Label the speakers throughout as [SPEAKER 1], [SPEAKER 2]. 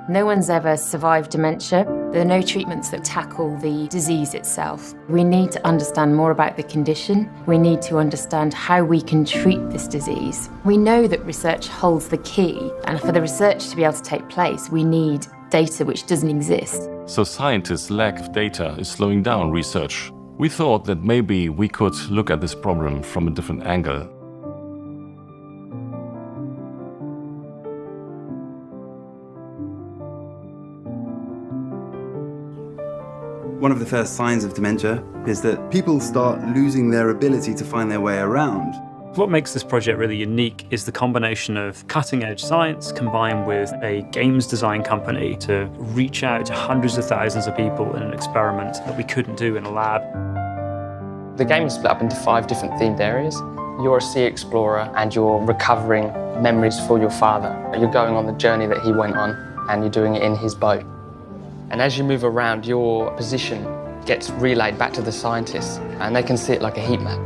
[SPEAKER 1] No one's ever survived dementia. There are no treatments that tackle the disease itself. We need to understand more about the condition. We need to understand how we can treat this disease. We know that research holds the key, and for the research to be able to take place, we need data which doesn't exist.
[SPEAKER 2] So scientists' lack of data is slowing down research. We thought that maybe we could look at this problem from a different angle.
[SPEAKER 3] One of the first signs of dementia is that people start losing their ability to find their way around.
[SPEAKER 4] What makes this project really unique is the combination of cutting-edge science combined with a games design company to reach out to hundreds of thousands of people in an experiment that we couldn't do in a lab.
[SPEAKER 5] The game is split up into 5 different themed areas. You're a sea explorer and you're recovering memories for your father. You're going on the journey that he went on and you're doing it in his boat. And as you move around, your position gets relayed back to the scientists and they can see it like a heat map.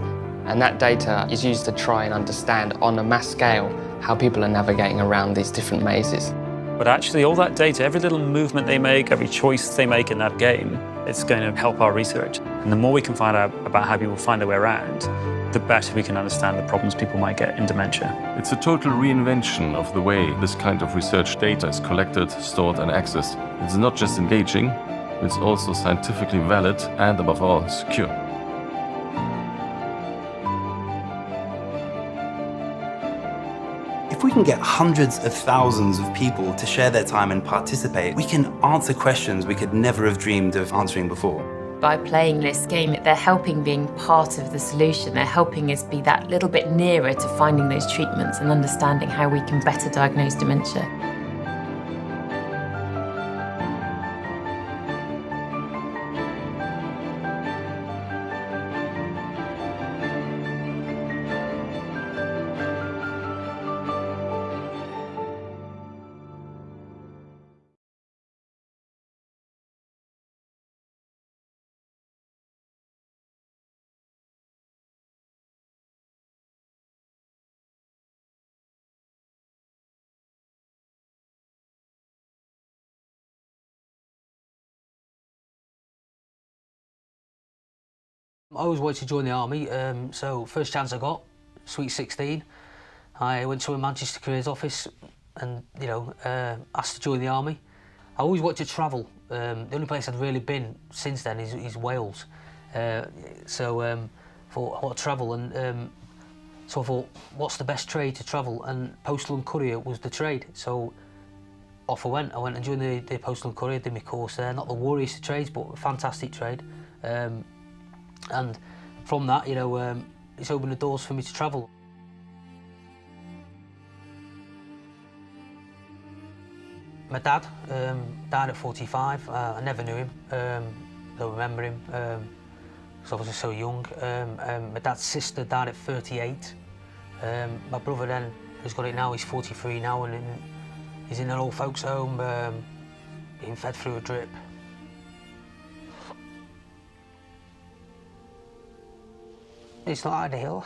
[SPEAKER 5] And that data is used to try and understand on a mass scale how people are navigating around these different mazes.
[SPEAKER 4] But actually all that data, every little movement they make, every choice they make in that game, it's going to help our research. And the more we can find out about how people find their way around, the better we can understand the problems people might get in dementia.
[SPEAKER 2] It's a total reinvention of the way this kind of research data is collected, stored and accessed. It's not just engaging, it's also scientifically valid and above all secure.
[SPEAKER 3] If we can get hundreds of thousands of people to share their time and participate, we can answer questions we could never have dreamed of answering before.
[SPEAKER 1] By playing this game, they're helping being part of the solution. They're helping us be that little bit nearer to finding those treatments and understanding how we can better diagnose dementia.
[SPEAKER 6] I always wanted to join the army, so first chance I got, sweet 16, I went to a Manchester careers office and, asked to join the army. I always wanted to travel. The only place I'd really been since then is Wales. Thought I want to travel, and so I thought, what's the best trade to travel? And postal and courier was the trade. So off I went. I went and joined the postal and courier, did my course there. Not the warriest of trades, but a fantastic trade. And from that, it's opened the doors for me to travel. My dad died at 45. I never knew him, don't remember him, because I was so young. My dad's sister died at 38. My brother then, who's got it now, he's 43 now, and he's in an old folks home, being fed through a drip. It's not ideal.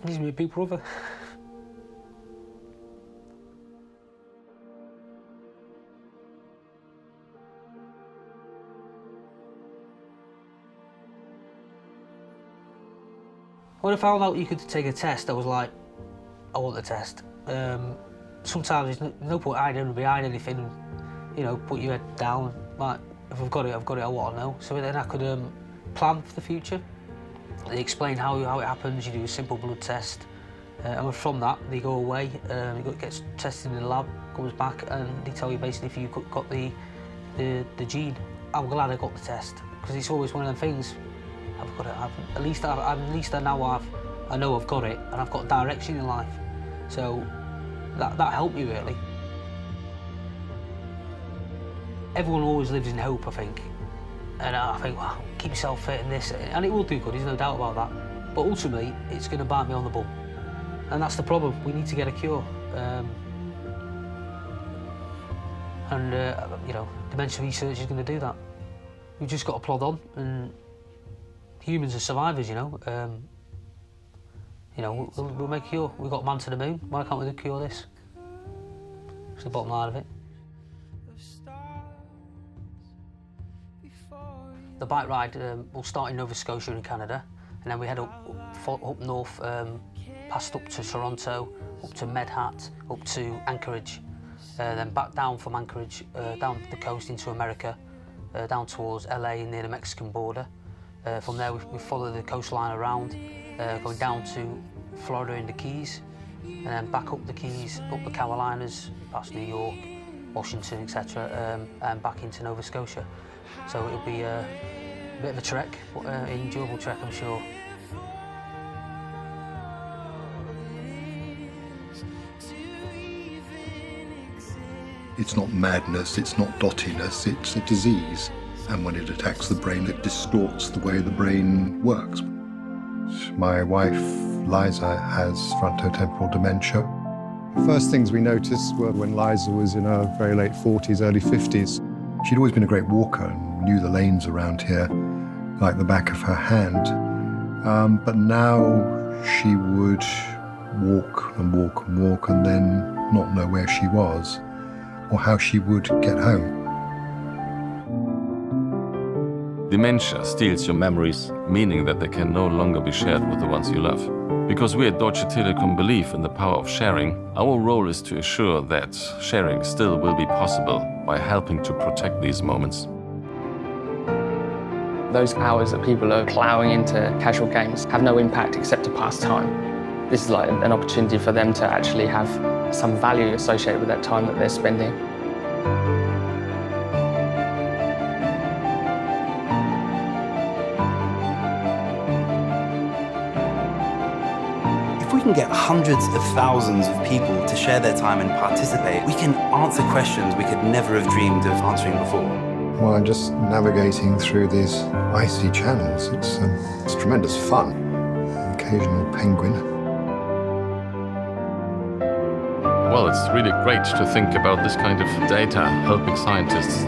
[SPEAKER 6] He's my big brother. When I found out you could take a test, I was like, I want the test. Sometimes there's no point hiding behind anything, put your head down. Like, if I've got it, I want to know. So then I could plan for the future. They explain how it happens. You do a simple blood test, and from that they go away. It gets tested in the lab, comes back, and they tell you basically if you've got the gene. I'm glad I got the test because it's always one of them things. I've got it. At least I know I've got it, and I've got direction in life. So that helped me really. Everyone always lives in hope, I think. And I think, well, keep yourself fit in this, and it will do good, there's no doubt about that. But ultimately, it's going to bite me on the bum. And that's the problem, we need to get a cure. Dementia research is going to do that. We've just got to plod on and humans are survivors, you know. We'll make a cure. We got man to the moon. Why can't we cure this? It's the bottom line of it. The bike ride will start in Nova Scotia in Canada, and then we head up north, past up to Toronto, up to Medhat, up to Anchorage, then back down from Anchorage, down the coast into America, down towards LA near the Mexican border. From there we follow the coastline around, going down to Florida in the Keys, and then back up the Keys, up the Carolinas, past New York, Washington, etc., and back into Nova Scotia. So it'll be a bit of a trek, but an enjoyable trek, I'm sure.
[SPEAKER 7] It's not madness, it's not dottiness, it's a disease. And when it attacks the brain, it distorts the way the brain works. My wife, Liza, has frontotemporal dementia. The first things we noticed were when Liza was in her very late 40s, early 50s. She'd always been a great walker and knew the lanes around here like the back of her hand. But now she would walk and walk and walk and then not know where she was or how she would get home.
[SPEAKER 2] Dementia steals your memories, meaning that they can no longer be shared with the ones you love. Because we at Deutsche Telekom believe in the power of sharing, our role is to assure that sharing still will be possible by helping to protect these moments.
[SPEAKER 5] Those hours that people are ploughing into casual games have no impact except to pass time. This is like an opportunity for them to actually have some value associated with that time that they're spending.
[SPEAKER 3] If we can get hundreds of thousands of people to share their time and participate, we can answer questions we could never have dreamed of answering before.
[SPEAKER 7] Well, I'm just navigating through these icy channels. It's tremendous fun. An occasional penguin.
[SPEAKER 2] Well, it's really great to think about this kind of data helping scientists.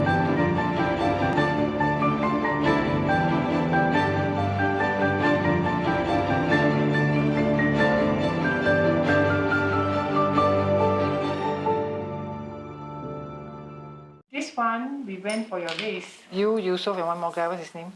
[SPEAKER 8] This one, we went for your race. You, Yusuf, and one more guy. What's his name?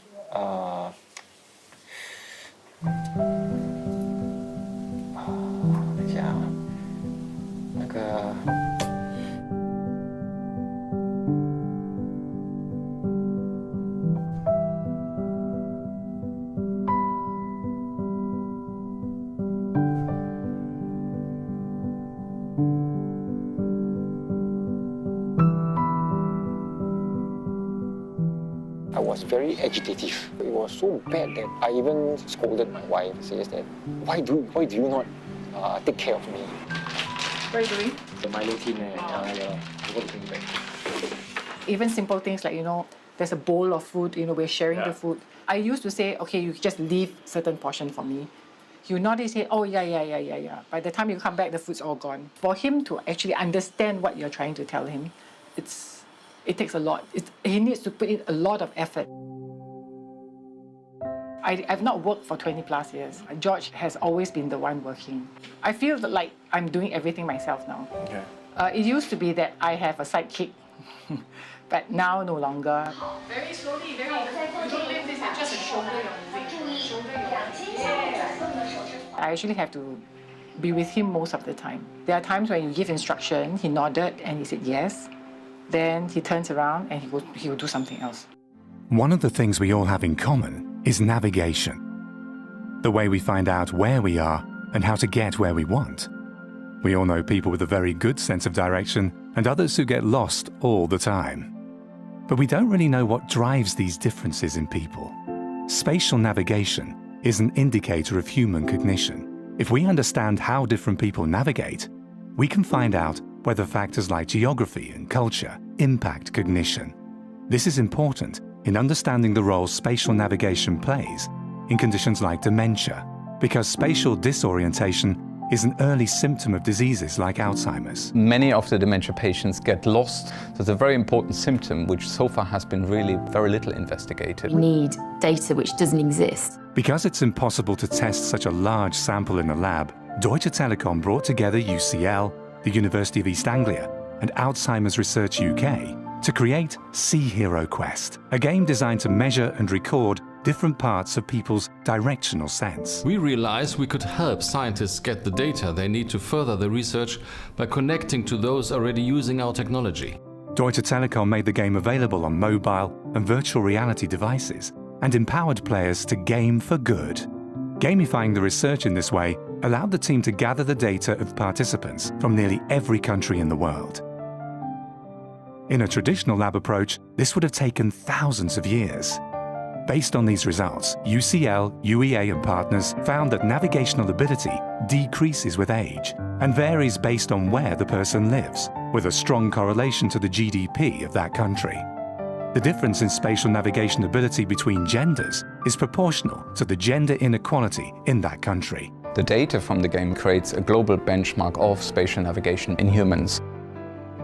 [SPEAKER 9] I was very agitative. It was so bad that I even scolded my wife, says that, why do you not take care of me?
[SPEAKER 8] What are you doing?
[SPEAKER 9] The Milo tin,
[SPEAKER 8] Even simple things like, there's a bowl of food, we're sharing the food. I used to say, okay, you just leave certain portion for me. You nowadays say, oh, yeah. By the time you come back, the food's all gone. For him to actually understand what you're trying to tell him, it takes a lot. He needs to put in a lot of effort. I've not worked for 20 plus years. George has always been the one working. I feel like I'm doing everything myself now. Okay. It used to be that I have a sidekick, but now no longer. Very slowly, you don't lift this, it's just a shoulder you're moving. I actually have to be with him most of the time. There are times when you give instruction, he nodded and he said yes. Then he turns around and he will do something else.
[SPEAKER 10] One of the things we all have in common is navigation. The way we find out where we are and how to get where we want. We all know people with a very good sense of direction and others who get lost all the time. But we don't really know what drives these differences in people. Spatial navigation is an indicator of human cognition. If we understand how different people navigate, we can find out whether factors like geography and culture impact cognition. This is important in understanding the role spatial navigation plays in conditions like dementia, because spatial disorientation is an early symptom of diseases like Alzheimer's.
[SPEAKER 11] Many of the dementia patients get lost, so it's a very important symptom which so far has been really very little investigated.
[SPEAKER 1] We need data which doesn't exist.
[SPEAKER 10] Because it's impossible to test such a large sample in a lab, Deutsche Telekom brought together UCL, the University of East Anglia, and Alzheimer's Research UK to create Sea Hero Quest, a game designed to measure and record different parts of people's directional sense.
[SPEAKER 2] We realized we could help scientists get the data they need to further the research by connecting to those already using our technology.
[SPEAKER 10] Deutsche Telekom made the game available on mobile and virtual reality devices and empowered players to game for good. Gamifying the research in this way allowed the team to gather the data of participants from nearly every country in the world. In a traditional lab approach, this would have taken thousands of years. Based on these results, UCL, UEA and partners found that navigational ability decreases with age and varies based on where the person lives, with a strong correlation to the GDP of that country. The difference in spatial navigation ability between genders is proportional to the gender inequality in that country.
[SPEAKER 11] The data from the game creates a global benchmark of spatial navigation in humans.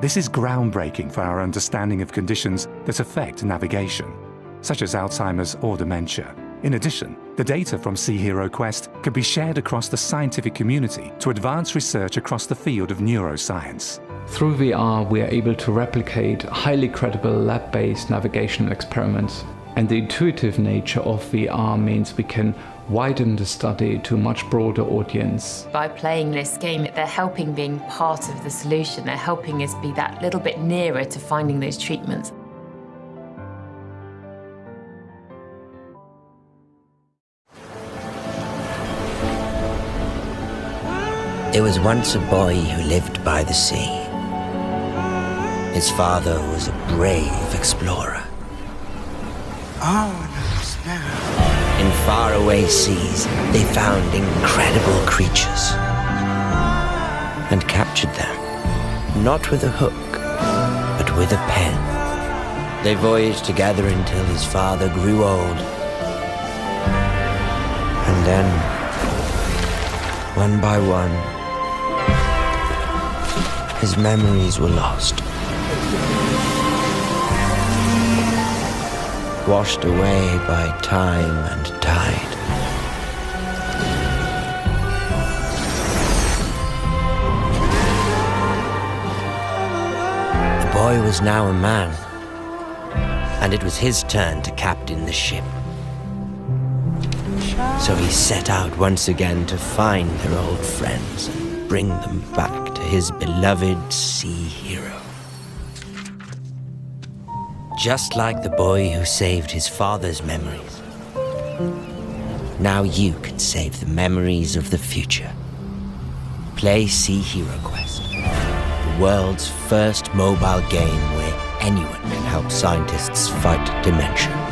[SPEAKER 10] This is groundbreaking for our understanding of conditions that affect navigation, such as Alzheimer's or dementia. In addition, the data from Sea Hero Quest can be shared across the scientific community to advance research across the field of neuroscience.
[SPEAKER 12] Through VR, we are able to replicate highly credible lab-based navigational experiments. And the intuitive nature of VR means we can widen the study to a much broader audience.
[SPEAKER 1] By playing this game, they're helping being part of the solution. They're helping us be that little bit nearer to finding those treatments.
[SPEAKER 13] There was once a boy who lived by the sea. His father was a brave explorer. In faraway seas, they found incredible creatures and captured them, not with a hook, but with a pen. They voyaged together until his father grew old. And then, one by one, his memories were lost, washed away by time and tide. The boy was now a man, and it was his turn to captain the ship. So he set out once again to find their old friends and bring them back to his beloved sea hero. Just like the boy who saved his father's memories, now you can save the memories of the future. Play Sea Hero Quest, the world's first mobile game where anyone can help scientists fight dementia.